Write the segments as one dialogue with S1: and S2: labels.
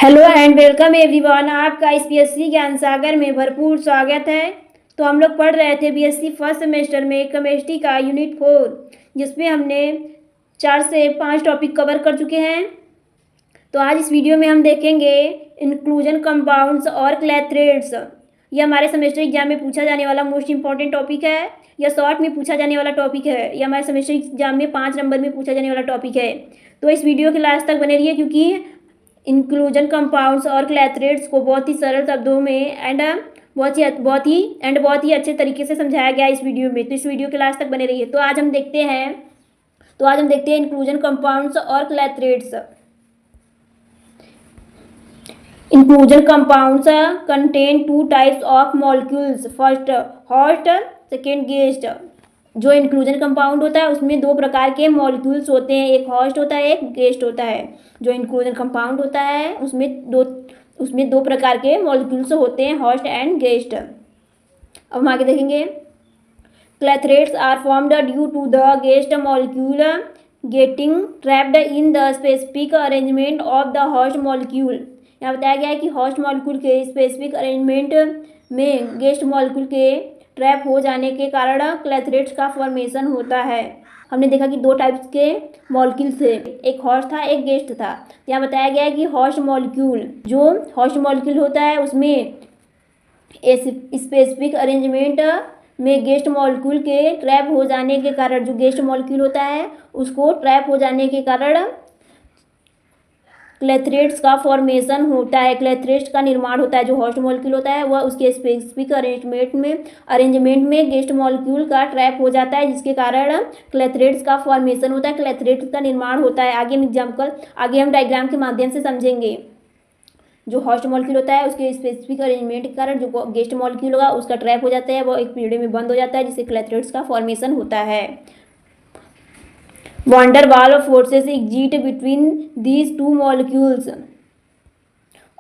S1: Hello and welcome everyone. आपका इस BSc ज्ञान सागर में भरपूर स्वागत है। तो हम लोग पढ़ रहे थे बीएससी फर्स्ट सेमेस्टर में केमिस्ट्री का यूनिट 4, जिसमें हमने 4 से 5 टॉपिक कवर कर चुके हैं। तो आज इस वीडियो में हम देखेंगे इंक्लूजन कंपाउंड्स और क्लैथरेट्स। यह हमारे सेमेस्टर एग्जाम में पूछा जाने वाला मोस्ट इंपॉर्टेंट टॉपिक है। यह शॉर्ट में पूछा जाने वाला टॉपिक है। यह हमारे सेमेस्टर एग्जाम में 5 नंबर में पूछा जाने वाला टॉपिक है। तो इस वीडियो के लास्ट तक बने रहिए, क्योंकि इंक्लूजन कंपाउंड्स और क्लैथरेट्स को बहुत ही सरल शब्दों में एंड बहुत ही अच्छे तरीके से समझाया गया इस वीडियो में। तो इस वीडियो के लास्ट तक बने रहिए। तो आज हम देखते हैं इंक्लूजन कंपाउंड्स और clathrates. Inclusion compounds contain 2 types of molecules, first host, second guest. जो इंक्लूजन कंपाउंड होता है उसमें 2 प्रकार के मॉलिक्यूल्स होते हैं, एक हॉस्ट होता है, एक गेस्ट होता है। जो इंक्लूजन कंपाउंड होता है उसमें दो प्रकार के मॉलिक्यूल्स होते हैं, हॉस्ट एंड गेस्ट। अब हम आगे देखेंगे। Clathrates are formed due to the guest molecule getting trapped in the specific arrangement of the host molecule. यहाँ बताया गया है कि हॉस्ट मॉलिक्यूल के स्पेसिफिक अरेंजमेंट में गेस्ट मॉलिक्यूल के ट्रैप हो जाने के कारण क्लैथरेट्स का फॉर्मेशन होता है। हमने देखा कि 2 टाइप्स के मॉलिक्यूल थे, एक हॉस्ट था, एक गेस्ट था। यहाँ बताया गया है कि हॉस्ट मॉलिक्यूल होता है उसमें स्पेसिफिक अरेंजमेंट में गेस्ट मॉलिक्यूल के ट्रैप हो जाने के कारण, जो गेस्ट मॉलिक्यूल होता है उसको ट्रैप हो जाने के कारण क्लैथरेट्स का फॉर्मेशन होता है, क्लैथरेट्स का निर्माण होता है। जो हॉस्ट मॉलिक्यूल होता है वह उसके स्पेसिफिक अरेंजमेंट में गेस्ट मॉलिक्यूल का ट्रैप हो जाता है, जिसके कारण क्लैथरेट्स का फॉर्मेशन होता है, क्लैथरेट्स का निर्माण होता है। आगे हम डायग्राम के माध्यम से समझेंगे। जो हॉस्ट मॉलिक्यूल होता है उसके स्पेसिफिक अरेंजमेंट के कारण जो गेस्ट मॉलिक्यूल होगा उसका ट्रैप हो जाता है, वो एक पीरियड में बंद हो जाता है, जिससे क्लैथरेट्स का फॉर्मेशन होता है। वंडर वाल forces exit between these 2 molecules.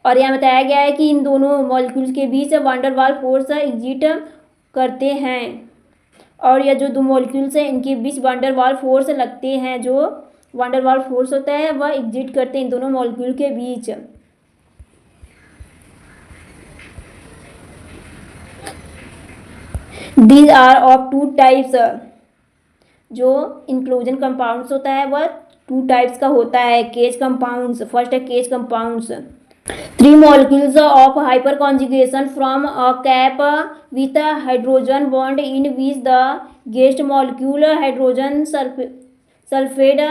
S1: और यहाँ बताया गया है कि इन दोनों मॉलिक्यूल्स के बीच वंडर वाल फोर्स एग्जिट करते हैं, और यह जो 2 मॉलिक्यूल्स हैं इनके बीच वंडर वाल फोर्स लगते हैं। जो वंडर वाल फोर्स होता है वह एग्जिट करते हैं इन दोनों मॉलिक्यूल के बीच। These are of 2 types. जो इंक्लूजन कंपाउंड्स होता है वह 2 टाइप्स का होता है। केज कंपाउंड्स, फर्स्ट है cage compounds. 3 molecules of hyperconjugation from a cap with a hydrogen bond in which the guest molecule hydrogen sulfide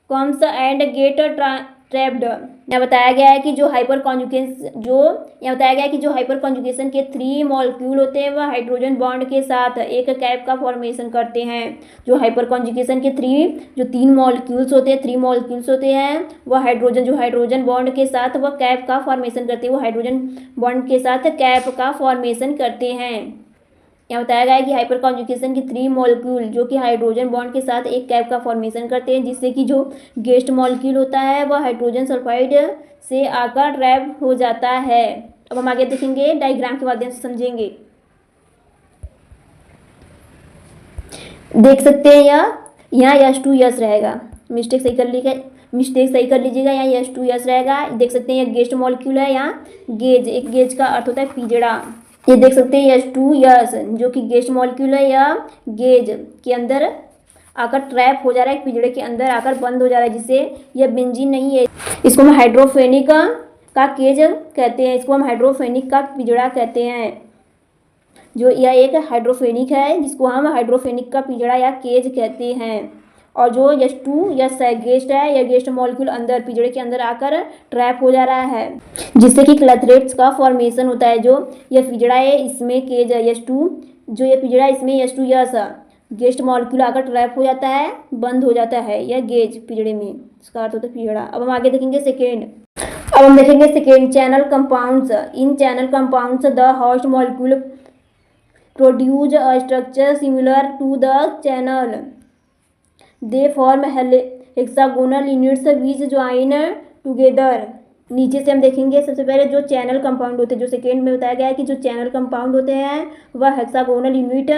S1: comes and get trapped। यहाँ बताया गया है कि जो हाइपर कॉन्जुगेशन के 3 मॉलिक्यूल होते हैं वह हाइड्रोजन बॉन्ड के साथ एक कैप का फॉर्मेशन करते हैं। जो हाइपर कॉन्जुगेशन के 3 मॉलिक्यूल्स होते हैं वह हाइड्रोजन बॉन्ड के साथ वह कैप का फॉर्मेशन करते हैं, वो हाइड्रोजन बॉन्ड के साथ कैप का फॉर्मेशन करते हैं। यहाँ बताया गया है कि हाइपर कॉन्जुगेशन के 3 मॉलिक्यूल जो कि हाइड्रोजन बॉन्ड के साथ एक कैप का फॉर्मेशन करते हैं, जिससे कि जो गेस्ट मॉलिक्यूल होता है वह हाइड्रोजन सल्फाइड से आकर ट्रैप हो जाता है। अब हम आगे देखेंगे, डायग्राम के माध्यम से समझेंगे। देख सकते हैं यहाँ H2S रहेगा, मिस्टेक सही कर लीजिएगा। यहाँ H2S रहेगा। देख सकते हैं यह गेस्ट मॉलिक्यूल है, यहाँ गेज, एक गेज का अर्थ होता है पिजड़ा। ये देख सकते हैं H2S जो कि गेस्ट मॉलिक्यूल है, या गेज के अंदर आकर ट्रैप हो जा रहा है, पिजड़े के अंदर आकर बंद हो जा रहा है, जिससे यह बेंजीन नहीं है। इसको हम हाइड्रोफेनिक का केज कहते हैं, इसको हम हाइड्रोफेनिक का पिजड़ा कहते हैं। जो यह एक हाइड्रोफेनिक है जिसको हम हाइड्रोफेनिक का पिजड़ा या केज कहते हैं। और जो H2S गेस्ट है, यह गेस्ट मॉलिक्यूल अंदर पिजड़े के अंदर आकर ट्रैप हो जा रहा है, जिससे कि क्लैथरेट्स का फॉर्मेशन होता है। जो यह पिजड़ा है इसमें केज है जो ये पिजड़ा इसमें H2S गेस्ट मॉलिक्यूल आकर ट्रैप हो जाता है, बंद हो जाता है, यह गेज पिजड़े में, इसका अर्थ होता है पिजड़ा। अब हम आगे देखेंगे second channel compounds. In channel compounds the host molecule produce a structure similar to the channel. They form hexagonal units which join together. नीचे से हम देखेंगे, सबसे पहले जो चैनल कंपाउंड होते हैं, जो सेकेंड में बताया गया है कि जो चैनल कंपाउंड होते हैं वह हेक्सागोनल यूनिट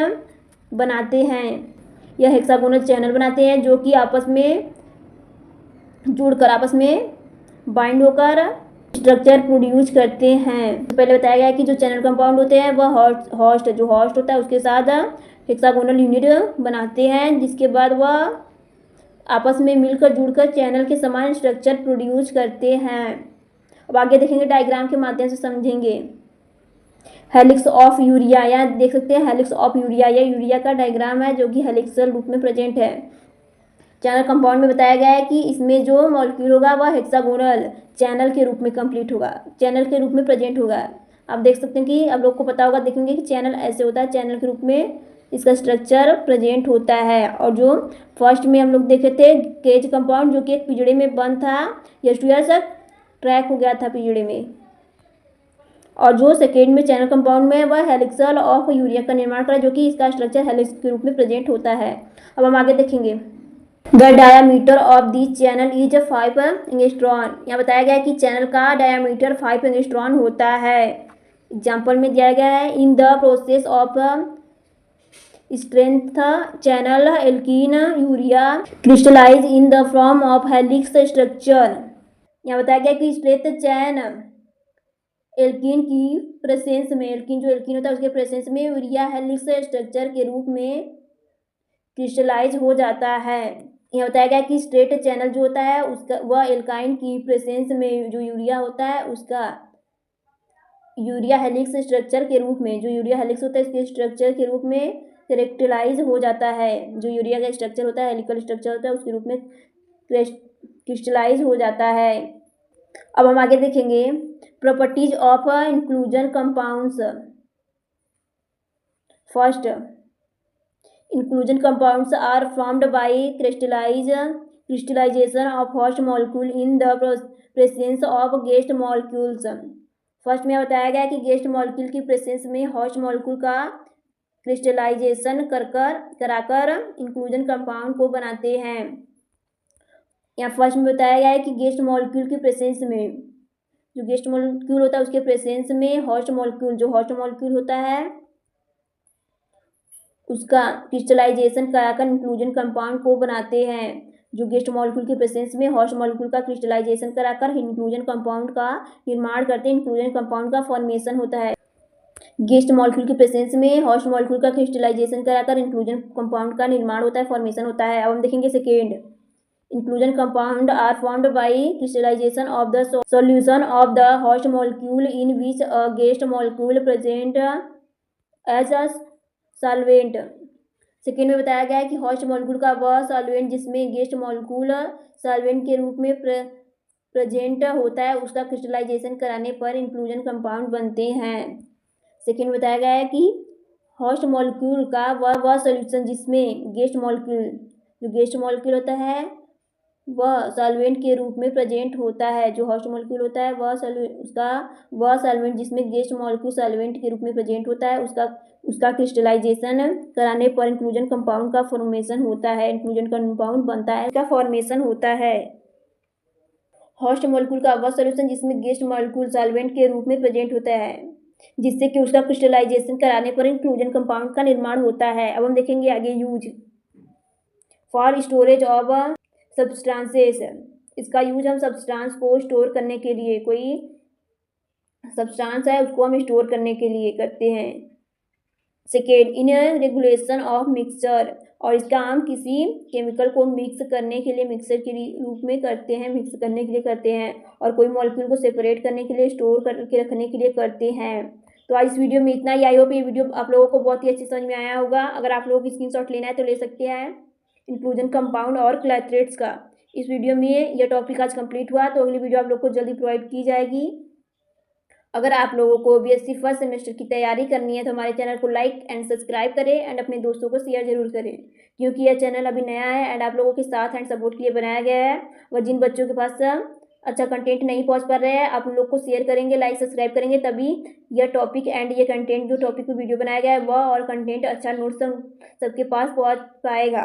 S1: बनाते हैं। यह हेक्सागोनल चैनल बनाते हैं जो कि आपस में जुड़कर आपस में बाइंड होकर स्ट्रक्चर प्रोड्यूस करते हैं। तो पहले बताया गया है कि जो चैनल कंपाउंड होते हैं वह होस्ट होता है उसके साथ हेक्सागोनल यूनिट बनाते हैं, जिसके बाद वह आपस में मिलकर जुड़कर चैनल के समान स्ट्रक्चर प्रोड्यूस करते हैं। अब आगे देखेंगे, डायग्राम के माध्यम से समझेंगे। हेलिक्स ऑफ यूरिया, यहाँ देख सकते हैं हेलिक्स ऑफ यूरिया, यह यूरिया का डायग्राम है जो कि हेलिक्सल रूप में प्रेजेंट है। चैनल कंपाउंड में बताया गया है कि इसमें जो मॉलिक्यूल होगा वह हेक्सागोनल चैनल के रूप में कंप्लीट होगा, चैनल के रूप में प्रेजेंट होगा। आप देख सकते हैं कि आप लोग को पता होगा, देखेंगे कि चैनल ऐसे होता है, चैनल के रूप में इसका स्ट्रक्चर प्रेजेंट होता है। और जो फर्स्ट में हम लोग देखे थे केज कंपाउंड जो कि एक पिंजड़े में बंद था, यह तक ट्रैक हो गया था पिंजड़े में। और जो सेकेंड में चैनल कंपाउंड में वह हेलिक्सल ऑफ यूरिया का निर्माण करा, जो कि इसका स्ट्रक्चर हेलिक्स के रूप में प्रेजेंट होता है। अब हम आगे देखेंगे। The diameter of this channel is 5 angstrom, यहाँ बताया गया है कि चैनल का डायामीटर 5 एंगस्ट्रॉन होता है। एग्जाम्पल में दिया गया है, in the process of strength channel alkene urea crystallize in the form of helix structure, यहाँ बताया गया कि स्ट्रेंथ चैन एल्कीन की प्रेजेंस में, एल्कीन जो एल्कीन होता है उसके प्रेजेंस में यूरिया हेलिक्स स्ट्रक्चर के रूप में क्रिस्टलाइज हो जाता है। यह बताया गया कि स्ट्रेट चैनल जो होता है उसका वह एल्काइन की प्रेजेंस में जो यूरिया होता है उसका यूरिया हेलिक्स स्ट्रक्चर के रूप में, जो यूरिया हेलिक्स होता है इसके स्ट्रक्चर के रूप में कैरेक्टराइज हो जाता है। जो यूरिया का स्ट्रक्चर होता है, हेलिकल स्ट्रक्चर होता है, उसके रूप में क्रिस्टलाइज हो जाता है। अब हम आगे देखेंगे properties of inclusion compounds. First, inclusion compounds are formed by crystallization of host molecule in the presence of guest molecules। First में बताया गया कि गेस्ट मॉलिक्यूल की प्रेजेंस में होस्ट मॉलिक्यूल का क्रिस्टलाइजेशन कराकर इंक्लूजन कंपाउंड को बनाते हैं। यहाँ फर्स्ट में बताया गया है कि गेस्ट मॉलिक्यूल की प्रेजेंस में, जो गेस्ट मॉलिक्यूल होता है उसके प्रेजेंस में होस्ट मॉलिक्यूल, जो होस्ट मॉलिक्यूल होता है उसका क्रिस्टलाइजेशन कराकर इंक्लूजन कंपाउंड को बनाते हैं। जो गेस्ट मॉलिक्यूल के प्रेजेंस में होस्ट मॉलिक्यूल का क्रिस्टलाइजेशन कराकर इंक्लूजन कंपाउंड का निर्माण करते हैं, इंक्लूजन कंपाउंड का फॉर्मेशन होता है। गेस्ट मॉलिक्यूल के प्रेजेंस में होस्ट मॉलिक्यूल का क्रिस्टलाइजेशन कराकर इंक्लूजन कंपाउंड का निर्माण होता है, फॉर्मेशन होता है। अब हम देखेंगे second, inclusion compound are formed by crystallization of the solution of the host molecule in which a guest molecule present as a solvent. Second में बताया गया है कि होस्ट मॉलिक्यूल का वह सॉल्वेंट जिसमें गेस्ट मॉलिक्यूल सॉल्वेंट के रूप में प्रेजेंट होता है उसका क्रिस्टलाइजेशन कराने पर इंक्लूजन कंपाउंड बनते हैं। सेकेंड में बताया गया है कि होस्ट मॉलिक्यूल का वह सॉल्यूशन जिसमें गेस्ट मॉलिक्यूल, जो गेस्ट मॉलिक्यूल होता है वह सॉल्वेंट के रूप में प्रेजेंट होता है। जो होस्ट मॉलिक्यूल होता है वह सॉल्वेंट जिसमें गेस्ट मॉलिक्यूल सॉल्वेंट के रूप में प्रेजेंट होता है उसका क्रिस्टलाइजेशन कराने पर इंक्लूजन कंपाउंड का फॉर्मेशन होता है, इंक्लूजन कंपाउंड बनता है, उसका फॉर्मेशन होता है। होस्ट मॉलिक्यूल का वह सॉल्यूशन जिसमें गेस्ट मॉलिक्यूल सॉल्वेंट के रूप में प्रेजेंट होता है जिससे कि उसका क्रिस्टलाइजेशन कराने पर इंक्लूजन कंपाउंड का निर्माण होता है। अब हम देखेंगे आगे use for storage of substances. इसका यूज हम सब्सटेंस को स्टोर करने के लिए, कोई सब्सटेंस है उसको हम स्टोर करने के लिए करते हैं। Second, in regulation of mixture, और इसका हम किसी केमिकल को मिक्स करने के लिए मिक्सर के रूप में करते हैं, मिक्स करने के लिए करते हैं, और कोई मॉलिक्यूल को सेपरेट करने के लिए, स्टोर करके रखने के लिए करते हैं। तो आज इस वीडियो में इतना ही। आई होप ये वीडियो आप लोगों को बहुत ही अच्छी समझ में आया होगा। अगर आप लोगों को स्क्रीनशॉट लेना है तो ले सकते हैं इंक्लूजन कंपाउंड और क्लैथरेट्स का। इस वीडियो में यह टॉपिक आज कंप्लीट हुआ, तो अगली वीडियो आप लोग को जल्दी प्रोवाइड की जाएगी। अगर आप लोगों को बीएससी फर्स्ट सेमेस्टर की तैयारी करनी है तो हमारे चैनल को लाइक एंड सब्सक्राइब करें एंड अपने दोस्तों को शेयर जरूर करें, क्योंकि यह चैनल अभी नया है एंड आप लोगों के साथ एंड सपोर्ट के लिए बनाया गया है। और जिन बच्चों के पास अच्छा कंटेंट नहीं पहुंच पा रहे हैं, आप लोग को शेयर करेंगे, लाइक सब्सक्राइब करेंगे, तभी यह टॉपिक एंड ये कंटेंट जो टॉपिक पर वीडियो बनाया गया है वह और कंटेंट अच्छा नोट्स सबके पास पहुँच पाएगा।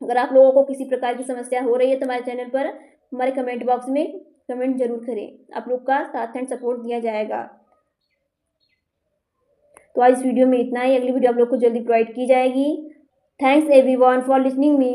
S1: अगर आप लोगों को किसी प्रकार की समस्या हो रही है तो हमारे चैनल पर हमारे कमेंट बॉक्स में कमेंट जरूर करें, आप लोग का साथ एंड सपोर्ट दिया जाएगा। तो आज इस वीडियो में इतना ही, अगली वीडियो आप लोग को जल्दी प्रोवाइड की जाएगी। Thanks everyone for listening me.